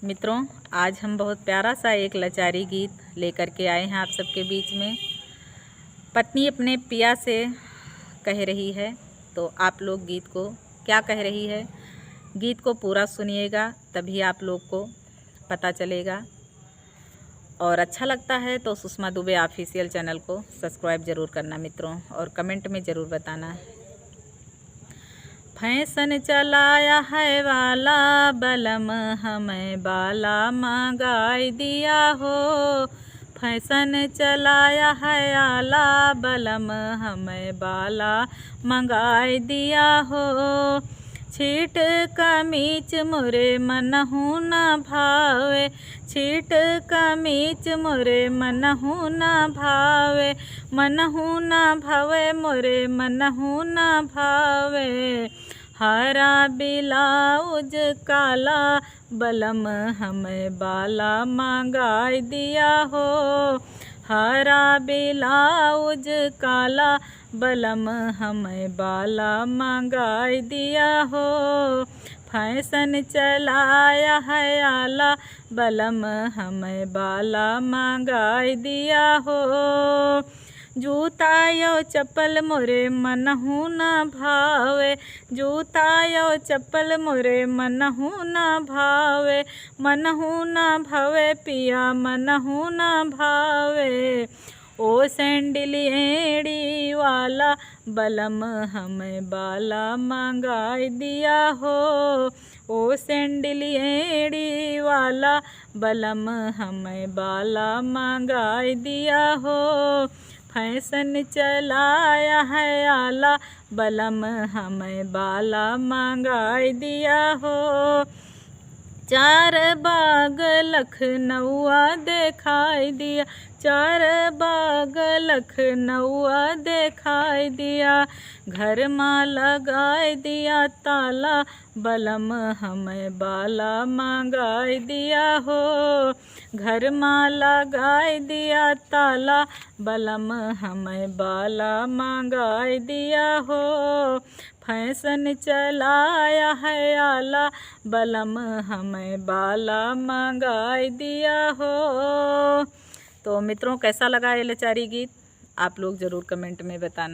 मित्रों, आज हम बहुत प्यारा सा एक लाचारी गीत लेकर के आए हैं आप सबके बीच में। पत्नी अपने पिया से कह रही है, तो आप लोग गीत को क्या कह रही है, गीत को पूरा सुनिएगा, तभी आप लोग को पता चलेगा। और अच्छा लगता है तो सुषमा दुबे ऑफिशियल चैनल को सब्सक्राइब ज़रूर करना मित्रों, और कमेंट में ज़रूर बताना। फैशन चलाया है वाला बलम हमें बाला मंगाई दिया हो। फैशन चलाया है आला बलम हमें बाला मंगाई दिया हो। छीट कमीच मोरे मनहु न भावे, छीट कमीच मोरे मनहु न भावे, मनहु न भावे मोरे मनहु न भावे। हरा ब्लाउज काला बलम हमें बाला मंगाई दिया हो। हरा ब्लाउज काला बलम हमें बाला मंगाई दिया हो। फैशन चलाया है आला बलम हमें बाला मंगाई दिया हो। जूता यो चप्पल मोरे मनहु न भावे, जूता यो चप्पल मोरे मनहु न भावे, मनहु न भावे पिया मनहु न भावे। ओ सैंडल एड़ी वाला बलम हमें बाला मंगाई दिया हो। ओ सैंडल एड़ी वाला बलम हमें बाला मंगाई दिया हो। फैशन चलाया है आला बलम हमें बाला मंगाई दिया हो। चार बाग लखनऊआ दिखाई दिया, चार बाग लखनऊआ दिखाई दिया। घर में लगाई दिया ताला बलम हमें बाला मंगाई दिया हो। घर में लगाई दिया ताला बलम हमें बाला मंगाई दिया हो। फैशन चलाया है आला बलम हमें बाला मंगाई दिया हो। तो मित्रों, कैसा लगा ये लाचारी गीत आप लोग ज़रूर कमेंट में बताना।